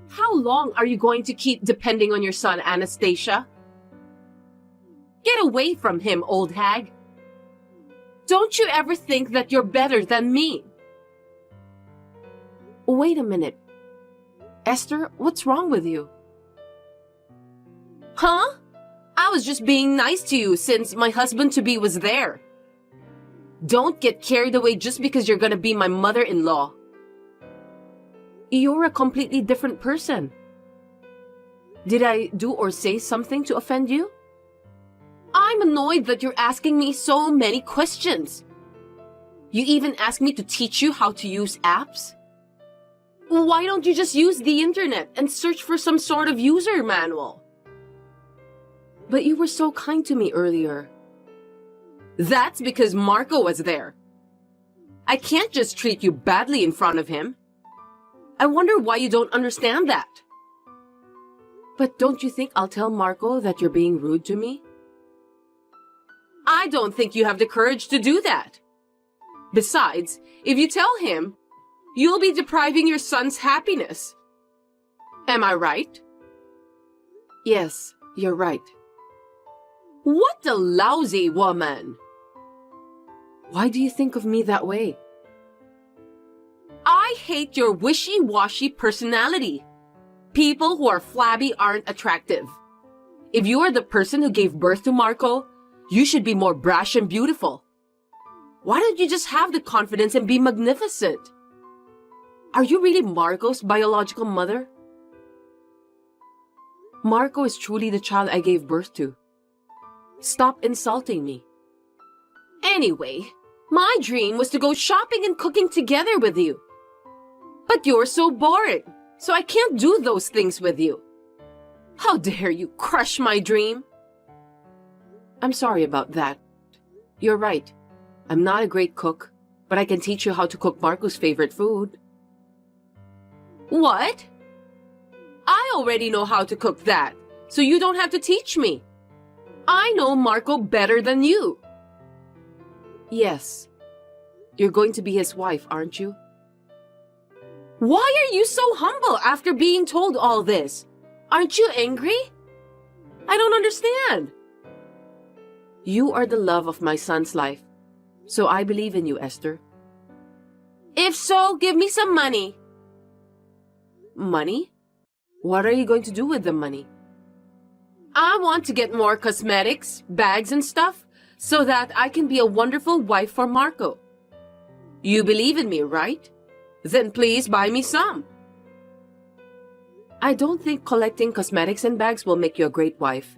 How long are you going to keep depending on your son, Anastasia? Get away from him, old hag. Don't you ever think that you're better than me? Wait a minute. Esther, what's wrong with you? Huh? I was just being nice to you since my husband-to-be was there. Don't get carried away just because you're gonna be my mother-in-law. You're a completely different person. Did I do or say something to offend you? I'm annoyed that you're asking me so many questions. You even asked me to teach you how to use apps? Why don't you just use the internet and search for some sort of user manual? But you were so kind to me earlier. That's because Marco was there. I can't just treat you badly in front of him. I wonder why you don't understand that. But don't you think I'll tell Marco that you're being rude to me? I don't think you have the courage to do that. Besides, if you tell him, you'll be depriving your son's happiness. Am I right? Yes, you're right. What a lousy woman! Why do you think of me that way? I hate your wishy-washy personality. People who are flabby aren't attractive. If you are the person who gave birth to Marco, you should be more brash and beautiful. Why don't you just have the confidence and be magnificent? Are you really Marco's biological mother? Marco is truly the child I gave birth to. Stop insulting me. Anyway, my dream was to go shopping and cooking together with you. But you're so boring, so I can't do those things with you. How dare you crush my dream? I'm sorry about that. You're right. I'm not a great cook, but I can teach you how to cook Marco's favorite food. What? I already know how to cook that, so you don't have to teach me. I know Marco better than you. Yes. You're going to be his wife, aren't you? Why are you so humble after being told all this? Aren't you angry? I don't understand. You are the love of my son's life, so I believe in you, Esther. If so, give me some money. Money? What are you going to do with the money? I want to get more cosmetics, bags and stuff, so that I can be a wonderful wife for Marco. You believe in me, right? Then please buy me some. I don't think collecting cosmetics and bags will make you a great wife.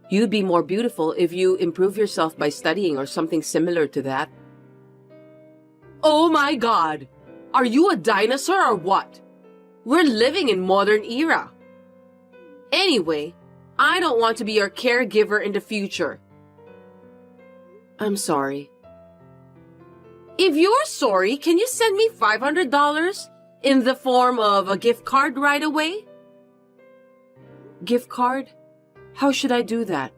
You'd be more beautiful if you improve yourself by studying or something similar to that. Oh my God! Are you a dinosaur or what? We're living in modern era. Anyway, I don't want to be your caregiver in the future. I'm sorry. If you're sorry, can you send me $500 in the form of a gift card right away? Gift card? How should I do that?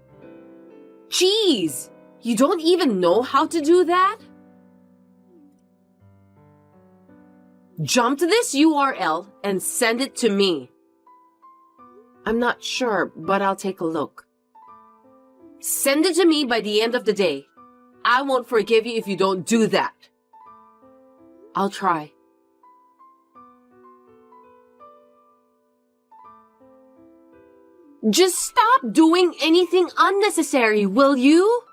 Jeez, you don't even know how to do that? Jump to this URL and send it to me. I'm not sure, but I'll take a look. Send it to me by the end of the day. I won't forgive you if you don't do that. I'll try. Just stop doing anything unnecessary, will you?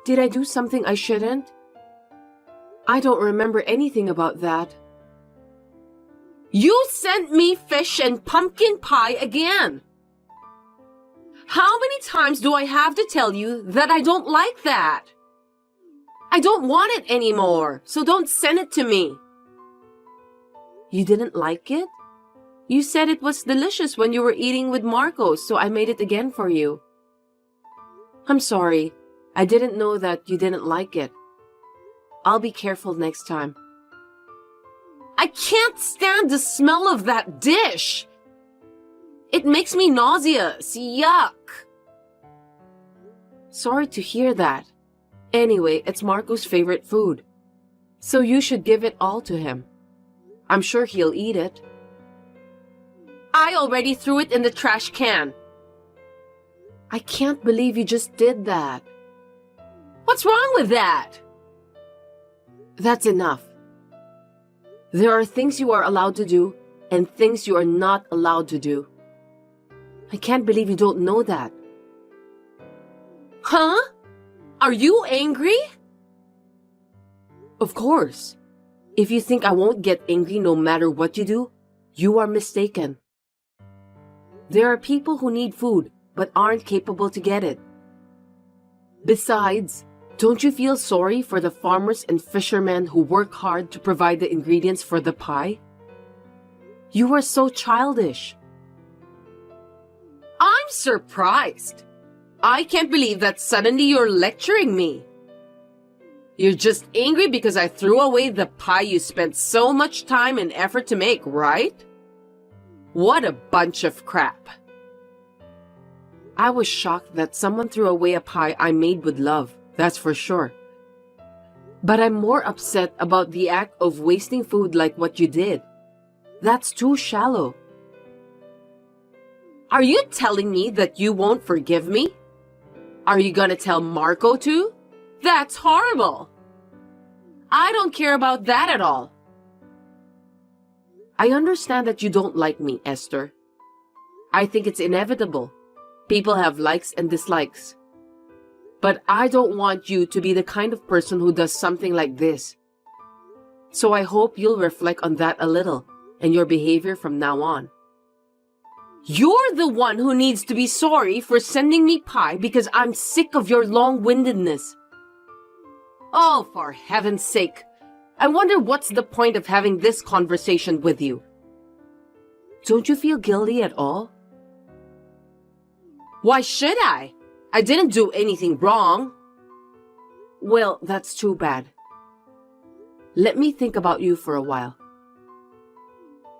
Did I do something I shouldn't? I don't remember anything about that. You sent me fish and pumpkin pie again. How many times do I have to tell you that I don't like that? I don't want it anymore, so don't send it to me. You didn't like it? You said it was delicious when you were eating with Marco, so I made it again for you. I'm sorry. I didn't know that you didn't like it. I'll be careful next time. I can't stand the smell of that dish. It makes me nauseous. Yuck. Sorry to hear that. Anyway, it's Marco's favorite food. So you should give it all to him. I'm sure he'll eat it. I already threw it in the trash can. I can't believe you just did that. What's wrong with that? That's enough. There are things you are allowed to do and things you are not allowed to do. I can't believe you don't know that. Huh? Are you angry? Of course. If you think I won't get angry no matter what you do, you are mistaken. There are people who need food but aren't capable to get it. Besides, don't you feel sorry for the farmers and fishermen who work hard to provide the ingredients for the pie? You are so childish. I'm surprised. I can't believe that suddenly you're lecturing me. You're just angry because I threw away the pie you spent so much time and effort to make, right? What a bunch of crap. I was shocked that someone threw away a pie I made with love, that's for sure. But I'm more upset about the act of wasting food like what you did. That's too shallow. Are you telling me that you won't forgive me? Are you gonna tell Marco too? That's horrible. I don't care about that at all. I understand that you don't like me, Esther. I think it's inevitable. People have likes and dislikes. But I don't want you to be the kind of person who does something like this. So I hope you'll reflect on that a little and your behavior from now on. You're the one who needs to be sorry for sending me pie because I'm sick of your long-windedness. Oh, for heaven's sake. I wonder what's the point of having this conversation with you. Don't you feel guilty at all? Why should I? I didn't do anything wrong. Well, that's too bad. Let me think about you for a while.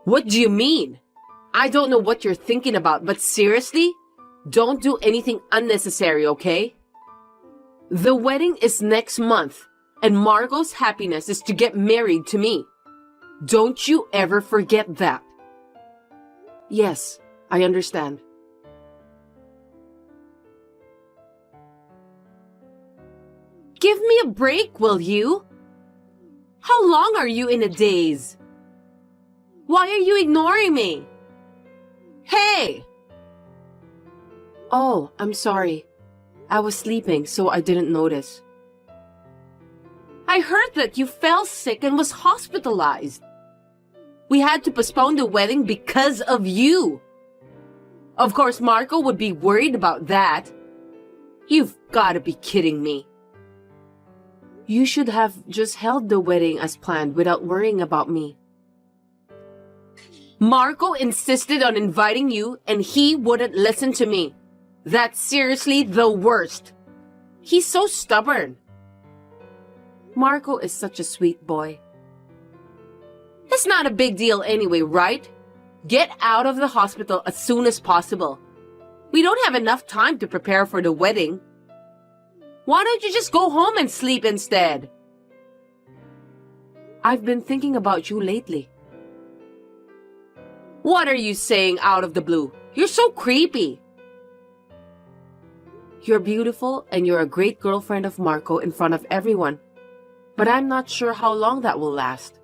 What do you mean? I don't know what you're thinking about, but seriously? Don't do anything unnecessary, okay? The wedding is next month, and Margot's happiness is to get married to me. Don't you ever forget that. Yes, I understand. Give me a break, will you? How long are you in a daze? Why are you ignoring me? Hey! Oh, I'm sorry. I was sleeping, so I didn't notice. I heard that you fell sick and was hospitalized. We had to postpone the wedding because of you. Of course, Marco would be worried about that. You've got to be kidding me. You should have just held the wedding as planned without worrying about me. Marco insisted on inviting you and he wouldn't listen to me. That's seriously the worst. He's so stubborn. Marco is such a sweet boy. It's not a big deal anyway, right? Get out of the hospital as soon as possible. We don't have enough time to prepare for the wedding. Why don't you just go home and sleep instead? I've been thinking about you lately. What are you saying out of the blue? You're so creepy. You're beautiful and you're a great girlfriend of Marco in front of everyone. But I'm not sure how long that will last.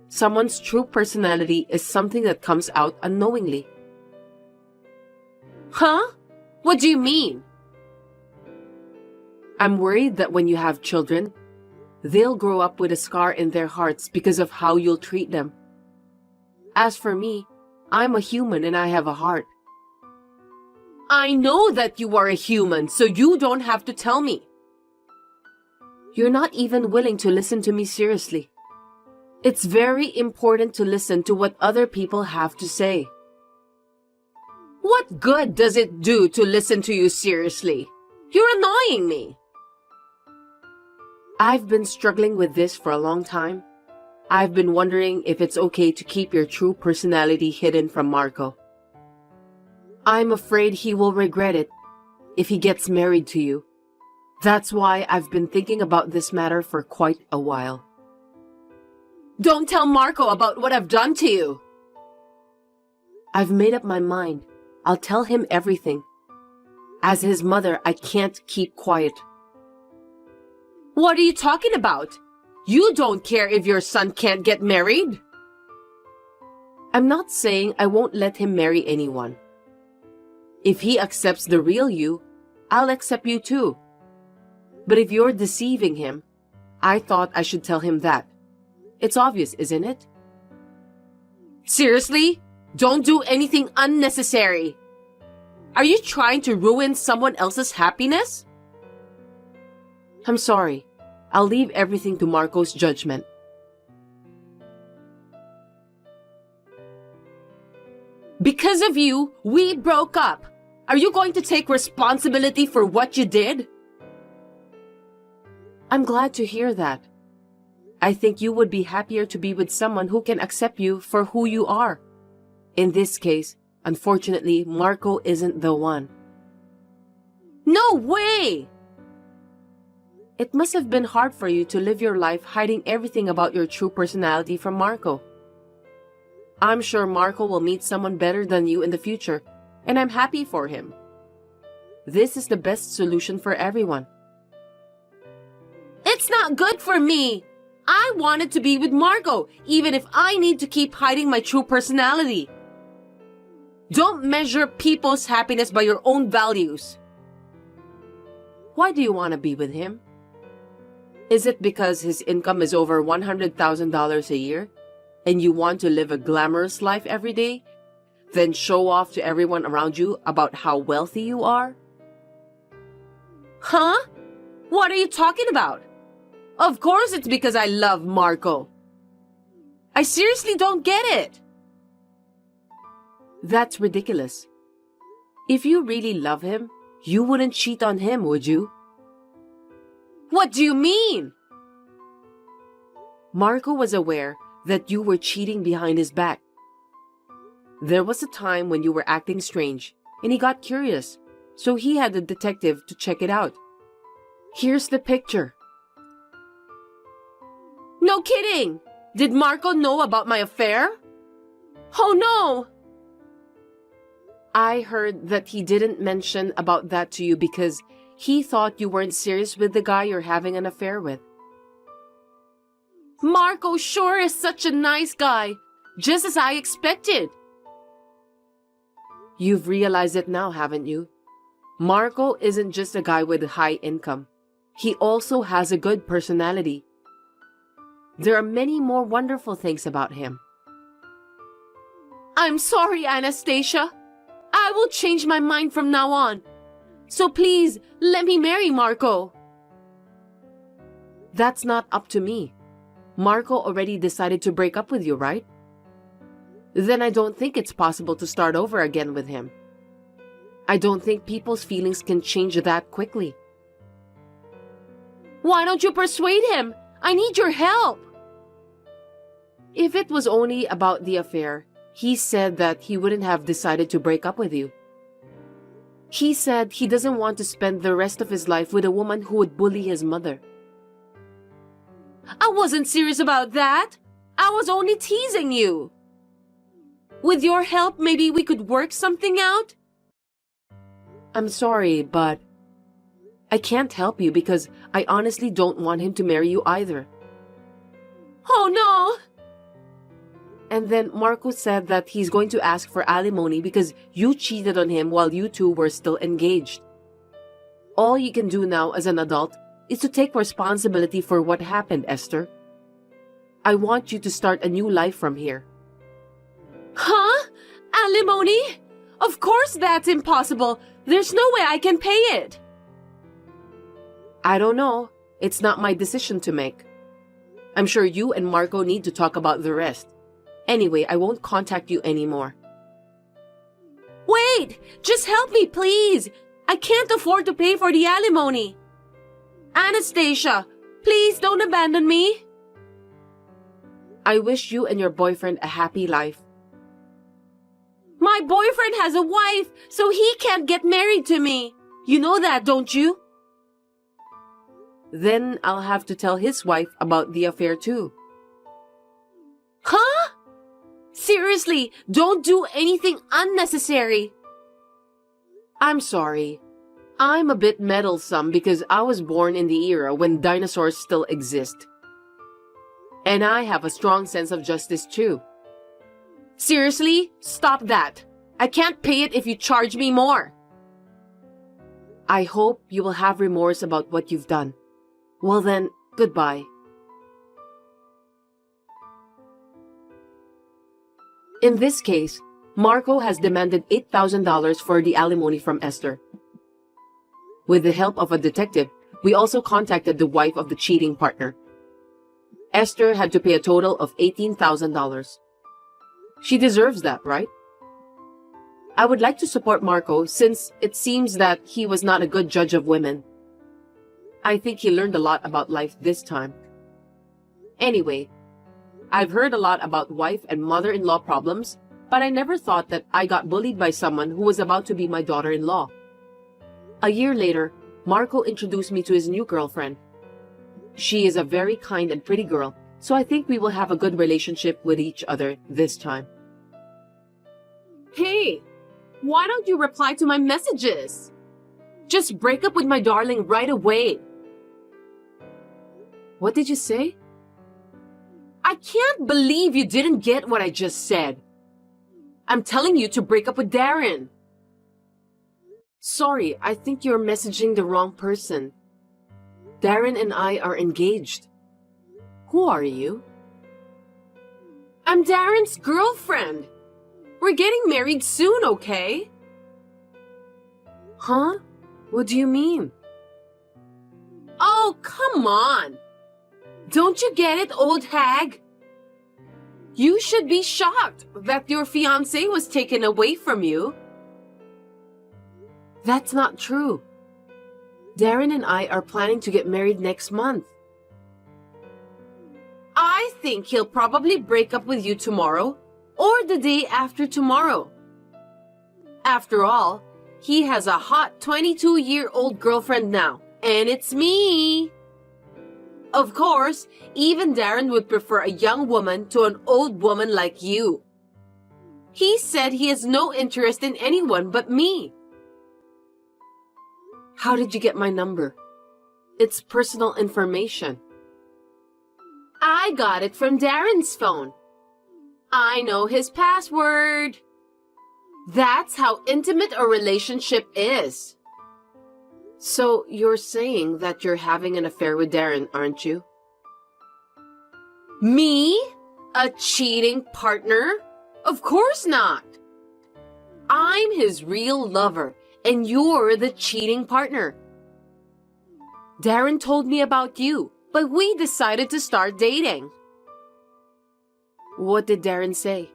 Someone's true personality is something that comes out unknowingly. Huh? What do you mean? I'm worried that when you have children, they'll grow up with a scar in their hearts because of how you'll treat them. As for me, I'm a human and I have a heart. I know that you are a human, so you don't have to tell me. You're not even willing to listen to me seriously. It's very important to listen to what other people have to say. What good does it do to listen to you seriously? You're annoying me. I've been struggling with this for a long time. I've been wondering if it's okay to keep your true personality hidden from Marco. I'm afraid he will regret it if he gets married to you. That's why I've been thinking about this matter for quite a while. Don't tell Marco about what I've done to you. I've made up my mind. I'll tell him everything. As his mother, I can't keep quiet. What are you talking about? You don't care if your son can't get married? I'm not saying I won't let him marry anyone. If he accepts the real you, I'll accept you too. But if you're deceiving him, I thought I should tell him that. It's obvious, isn't it? Seriously? Don't do anything unnecessary. Are you trying to ruin someone else's happiness? I'm sorry. I'll leave everything to Marco's judgment. Because of you, we broke up. Are you going to take responsibility for what you did? I'm glad to hear that. I think you would be happier to be with someone who can accept you for who you are. In this case, unfortunately, Marco isn't the one. No way! It must have been hard for you to live your life hiding everything about your true personality from Marco. I'm sure Marco will meet someone better than you in the future, and I'm happy for him. This is the best solution for everyone. It's not good for me! I wanted to be with Marco, even if I need to keep hiding my true personality. Don't measure people's happiness by your own values. Why do you want to be with him? Is it because his income is over $100,000 a year and you want to live a glamorous life every day, then show off to everyone around you about how wealthy you are? Huh? What are you talking about? Of course it's because I love Marco. I seriously don't get it. That's ridiculous. If you really love him, you wouldn't cheat on him, would you? What do you mean? Marco was aware that you were cheating behind his back. There was a time when you were acting strange, and he got curious, so he had a detective to check it out. Here's the picture. No kidding! Did Marco know about my affair? Oh no! I heard that he didn't mention about that to you because he thought you weren't serious with the guy you're having an affair with. Marco sure is such a nice guy, just as I expected. You've realized it now, haven't you? Marco isn't just a guy with a high income. He also has a good personality. There are many more wonderful things about him. I'm sorry, Anastasia. I will change my mind from now on. So please, let me marry Marco. That's not up to me. Marco already decided to break up with you, right? Then I don't think it's possible to start over again with him. I don't think people's feelings can change that quickly. Why don't you persuade him? I need your help. If it was only about the affair, he said that he wouldn't have decided to break up with you. He said he doesn't want to spend the rest of his life with a woman who would bully his mother. I wasn't serious about that. I was only teasing you. With your help, maybe we could work something out? I'm sorry, but I can't help you because I honestly don't want him to marry you either. Oh no! And then Marco said that he's going to ask for alimony because you cheated on him while you two were still engaged. All you can do now as an adult is to take responsibility for what happened, Esther. I want you to start a new life from here. Huh? Alimony? Of course that's impossible. There's no way I can pay it. I don't know. It's not my decision to make. I'm sure you and Marco need to talk about the rest. Anyway, I won't contact you anymore. Wait! Just help me, please! I can't afford to pay for the alimony. Anastasia, please don't abandon me. I wish you and your boyfriend a happy life. My boyfriend has a wife, so he can't get married to me. You know that, don't you? Then I'll have to tell his wife about the affair too. Huh? Seriously, don't do anything unnecessary. I'm sorry. I'm a bit meddlesome because I was born in the era when dinosaurs still exist. And I have a strong sense of justice too. Seriously, stop that. I can't pay it if you charge me more. I hope you will have remorse about what you've done. Well then, goodbye. In this case, Marco has demanded $8,000 for the alimony from Esther. With the help of a detective, we also contacted the wife of the cheating partner. Esther had to pay a total of $18,000. She deserves that, right? I would like to support Marco since it seems that he was not a good judge of women. I think he learned a lot about life this time. Anyway, I've heard a lot about wife and mother-in-law problems, but I never thought that I got bullied by someone who was about to be my daughter-in-law. A year later, Marco introduced me to his new girlfriend. She is a very kind and pretty girl, so I think we will have a good relationship with each other this time. Hey, why don't you reply to my messages? Just break up with my darling right away. What did you say? I can't believe you didn't get what I just said. I'm telling you to break up with Darren. Sorry, I think you're messaging the wrong person. Darren and I are engaged. Who are you? I'm Darren's girlfriend. We're getting married soon, okay? Huh? What do you mean? Oh, come on. Don't you get it, old hag? You should be shocked that your fiancé was taken away from you. That's not true. Darren and I are planning to get married next month. I think he'll probably break up with you tomorrow or the day after tomorrow. After all, he has a hot 22-year-old girlfriend now, and it's me. Of course, even Darren would prefer a young woman to an old woman like you. He said he has no interest in anyone but me. How did you get my number? It's personal information. I got it from Darren's phone. I know his password. That's how intimate a relationship is. So you're saying that you're having an affair with Darren, aren't you? Me? A cheating partner? Of course not. I'm his real lover, and you're the cheating partner. Darren told me about you, but we decided to start dating. What did Darren say?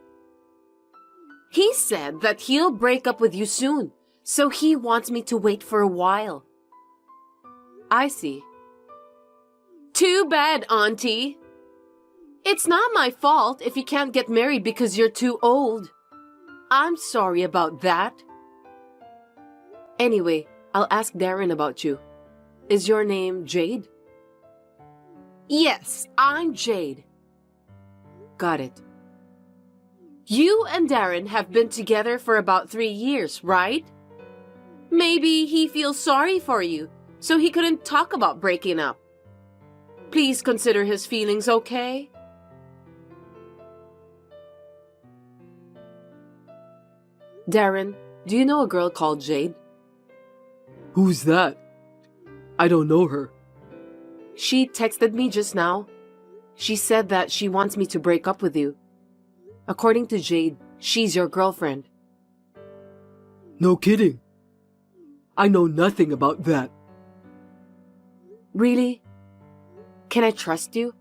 He said that he'll break up with you soon, so he wants me to wait for a while. I see. Too bad, Auntie. It's not my fault if you can't get married because you're too old. I'm sorry about that. Anyway, I'll ask Darren about you. Is your name Jade? Yes, I'm Jade. Got it. You and Darren have been together for about 3 years, right? Maybe he feels sorry for you, so he couldn't talk about breaking up. Please consider his feelings, okay? Darren, do you know a girl called Jade? Who's that? I don't know her. She texted me just now. She said that she wants me to break up with you. According to Jade, she's your girlfriend. No kidding. I know nothing about that. Really? Can I trust you?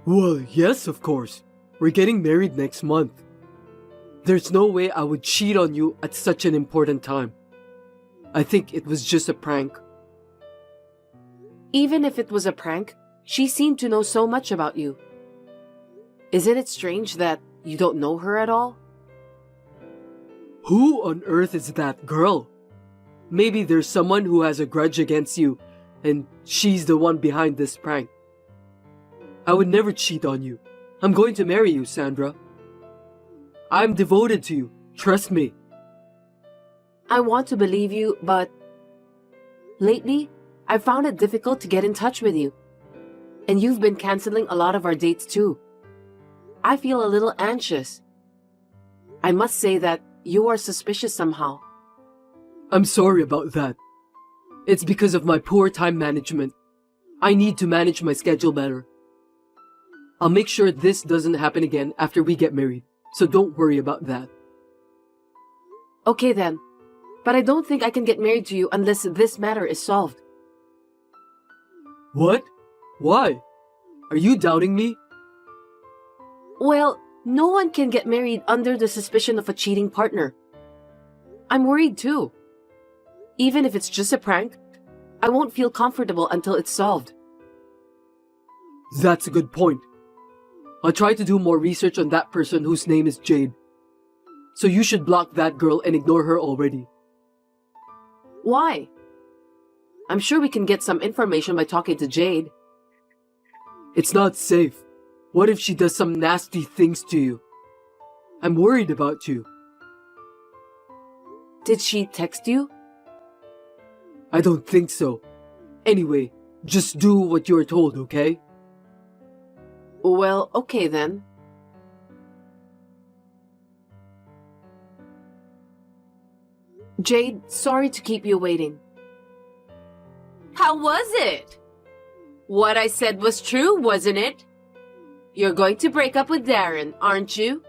Well, yes, of course. We're getting married next month. There's no way I would cheat on you at such an important time. I think it was just a prank. Even if it was a prank, she seemed to know so much about you. Isn't it strange that you don't know her at all? Who on earth is that girl? Maybe there's someone who has a grudge against you, and she's the one behind this prank. I would never cheat on you. I'm going to marry you, Sandra. I'm devoted to you. Trust me. I want to believe you, but lately, I found it difficult to get in touch with you. And you've been canceling a lot of our dates too. I feel a little anxious. I must say that you are suspicious somehow. I'm sorry about that. It's because of my poor time management. I need to manage my schedule better. I'll make sure this doesn't happen again after we get married, so don't worry about that. Okay then, but I don't think I can get married to you unless this matter is solved. What? Why? Are you doubting me? Well, no one can get married under the suspicion of a cheating partner. I'm worried too. Even if it's just a prank, I won't feel comfortable until it's solved. That's a good point. I'll try to do more research on that person whose name is Jade. So you should block that girl and ignore her already. Why? I'm sure we can get some information by talking to Jade. It's not safe. What if she does some nasty things to you? I'm worried about you. Did she text you? I don't think so. Anyway, just do what you're told, okay? Well, okay then. Jade, sorry to keep you waiting. How was it? What I said was true, wasn't it? You're going to break up with Darren, aren't you?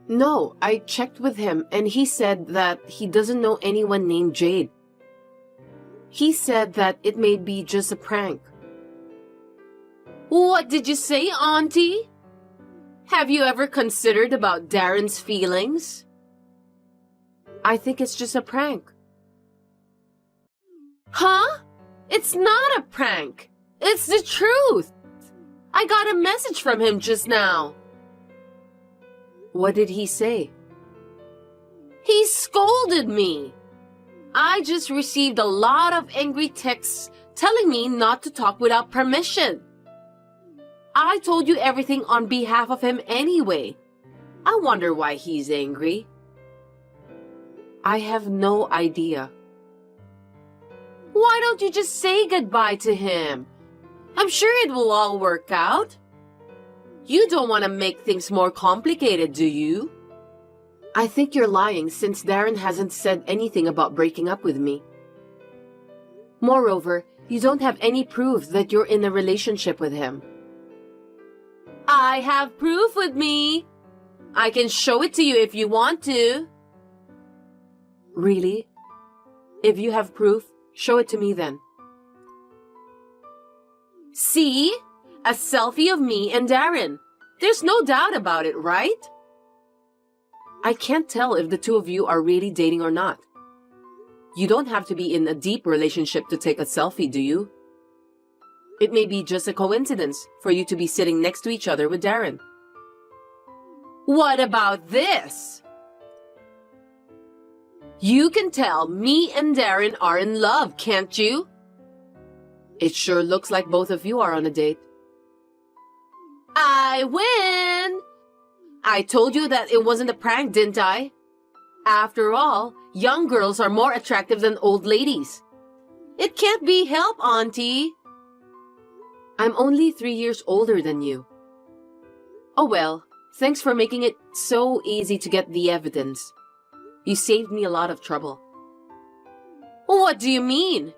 No, I checked with him and he said that he doesn't know anyone named Jade. He said that it may be just a prank. What did you say, Auntie? Have you ever considered about Darren's feelings? I think it's just a prank. Huh? It's not a prank. It's the truth. I got a message from him just now. What did he say? He scolded me. I just received a lot of angry texts telling me not to talk without permission. I told you everything on behalf of him anyway. I wonder why he's angry. I have no idea. Why don't you just say goodbye to him? I'm sure it will all work out. You don't want to make things more complicated, do you? I think you're lying since Darren hasn't said anything about breaking up with me. Moreover, you don't have any proof that you're in a relationship with him. I have proof with me. I can show it to you if you want to. Really? If you have proof, show it to me then. See? A selfie of me and Darren. There's no doubt about it, right? I can't tell if the two of you are really dating or not. You don't have to be in a deep relationship to take a selfie, do you? It may be just a coincidence for you to be sitting next to each other with Darren. What about this? You can tell me and Darren are in love, can't you? It sure looks like both of you are on a date. I win! I told you that it wasn't a prank, didn't I? After all, young girls are more attractive than old ladies. It can't be helped, Auntie. I'm only 3 years older than you. Oh well, thanks for making it so easy to get the evidence. You saved me a lot of trouble. What do you mean?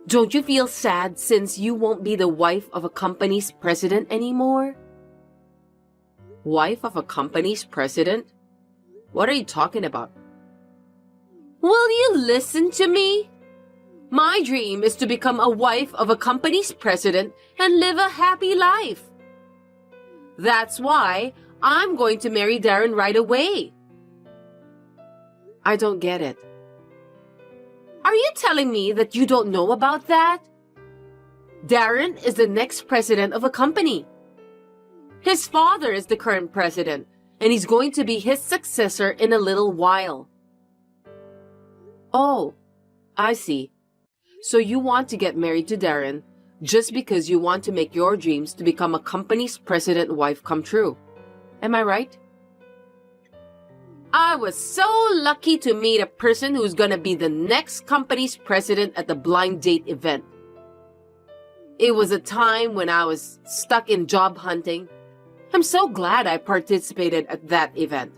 Don't you feel sad since you won't be the wife of a company's president anymore? Wife of a company's president? What are you talking about? Will you listen to me? My dream is to become a wife of a company's president and live a happy life. That's why I'm going to marry Darren right away. I don't get it. Are you telling me that you don't know about that? Darren is the next president of a company. His father is the current president, and he's going to be his successor in a little while. Oh, I see. So you want to get married to Darren just because you want to make your dreams to become a company's president wife come true. Am I right? I was so lucky to meet a person who's gonna be the next company's president at the blind date event. It was a time when I was stuck in job hunting. I'm so glad I participated at that event.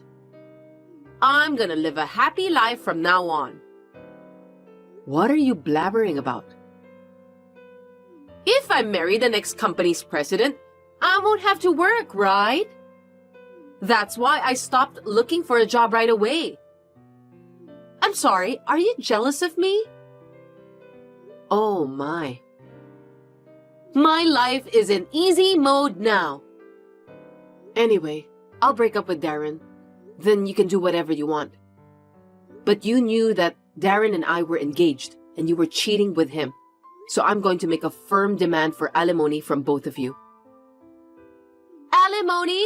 I'm gonna live a happy life from now on. What are you blabbering about? If I marry the next company's president, I won't have to work, right? That's why I stopped looking for a job right away. I'm sorry, are you jealous of me? Oh my. My life is in easy mode now. Anyway, I'll break up with Darren. Then you can do whatever you want. But you knew that Darren and I were engaged and you were cheating with him. So I'm going to make a firm demand for alimony from both of you. Alimony?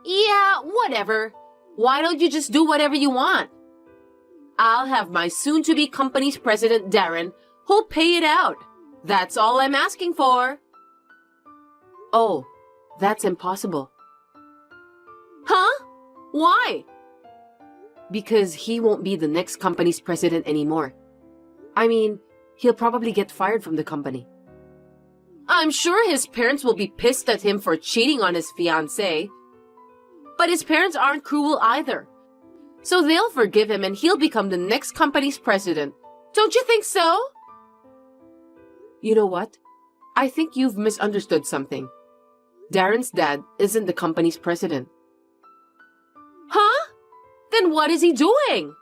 Yeah, whatever. Why don't you just do whatever you want? I'll have my soon-to-be company's president, Darren, who'll pay it out. That's all I'm asking for. Oh, that's impossible. Huh? Why? Because he won't be the next company's president anymore. I mean, he'll probably get fired from the company. I'm sure his parents will be pissed at him for cheating on his fiancée. But his parents aren't cruel either. So they'll forgive him and he'll become the next company's president. Don't you think so? You know what? I think you've misunderstood something. Darren's dad isn't the company's president. Huh? Then what is he doing?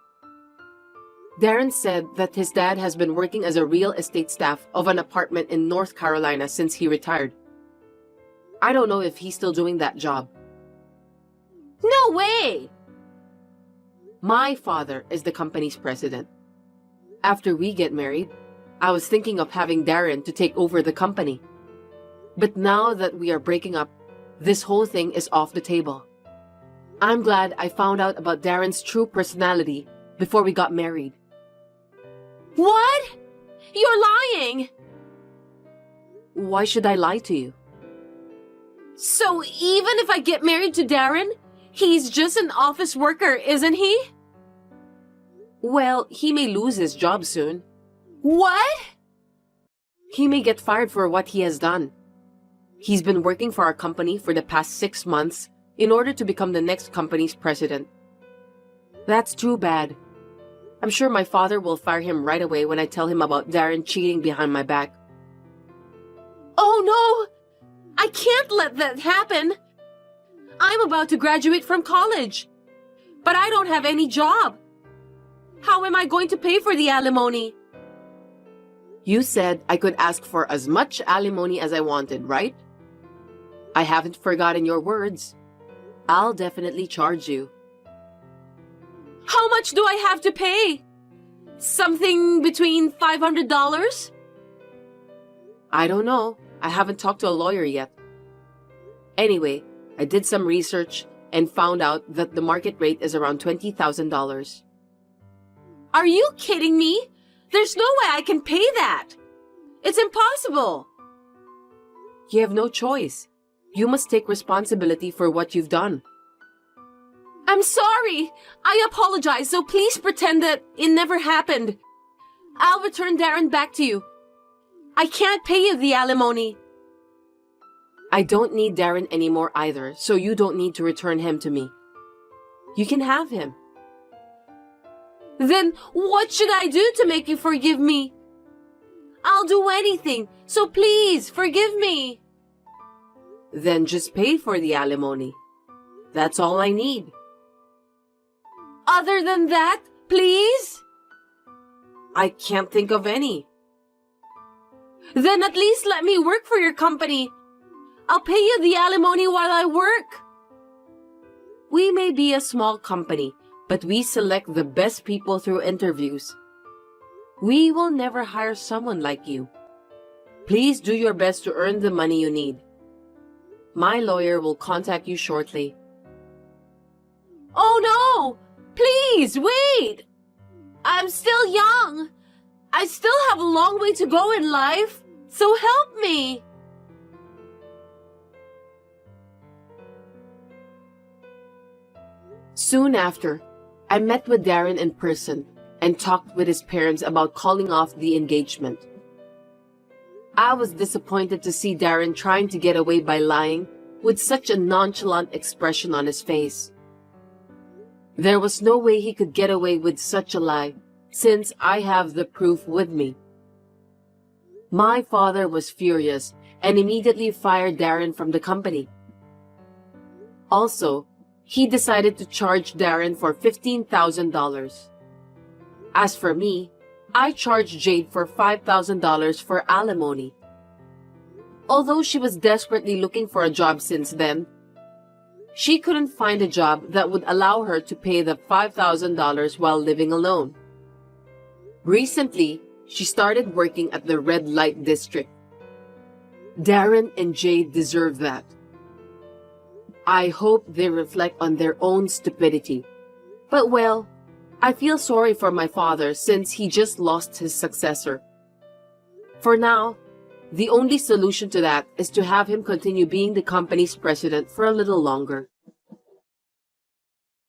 Darren said that his dad has been working as a real estate staff of an apartment in North Carolina since he retired. I don't know if he's still doing that job. No way! My father is the company's president. After we get married, I was thinking of having Darren to take over the company. But now that we are breaking up, this whole thing is off the table. I'm glad I found out about Darren's true personality before we got married. What? You're lying! Why should I lie to you? So even if I get married to Darren, he's just an office worker, isn't he? Well, he may lose his job soon. What? He may get fired for what he has done. He's been working for our company for the past 6 months in order to become the next company's president. That's too bad. I'm sure my father will fire him right away when I tell him about Darren cheating behind my back. Oh no! I can't let that happen! I'm about to graduate from college, but I don't have any job. How am I going to pay for the alimony? You said I could ask for as much alimony as I wanted, right? I haven't forgotten your words. I'll definitely charge you. How much do I have to pay? Something between $500? I don't know. I haven't talked to a lawyer yet. Anyway, I did some research and found out that the market rate is around $20,000. Are you kidding me? There's no way I can pay that. It's impossible. You have no choice. You must take responsibility for what you've done. I'm sorry. I apologize, so please pretend that it never happened. I'll return Darren back to you. I can't pay you the alimony. I don't need Darren anymore either, so you don't need to return him to me. You can have him. Then what should I do to make you forgive me? I'll do anything, so please forgive me. Then just pay for the alimony. That's all I need. Other than that, please? I can't think of any. Then at least let me work for your company. I'll pay you the alimony while I work. We may be a small company, but we select the best people through interviews. We will never hire someone like you. Please do your best to earn the money you need. My lawyer will contact you shortly. Oh no! Please, wait! I'm still young. I still have a long way to go in life, so help me. Soon after, I met with Darren in person and talked with his parents about calling off the engagement. I was disappointed to see Darren trying to get away by lying with such a nonchalant expression on his face. There was no way he could get away with such a lie, since I have the proof with me. My father was furious and immediately fired Darren from the company. Also, he decided to charge Darren for $15,000. As for me, I charged Jade for $5,000 for alimony. Although she was desperately looking for a job since then, she couldn't find a job that would allow her to pay the $5,000 while living alone. Recently, she started working at the red light district. Darren and Jade deserve that. I hope they reflect on their own stupidity. But well, I feel sorry for my father since he just lost his successor. For now, the only solution to that is to have him continue being the company's president for a little longer.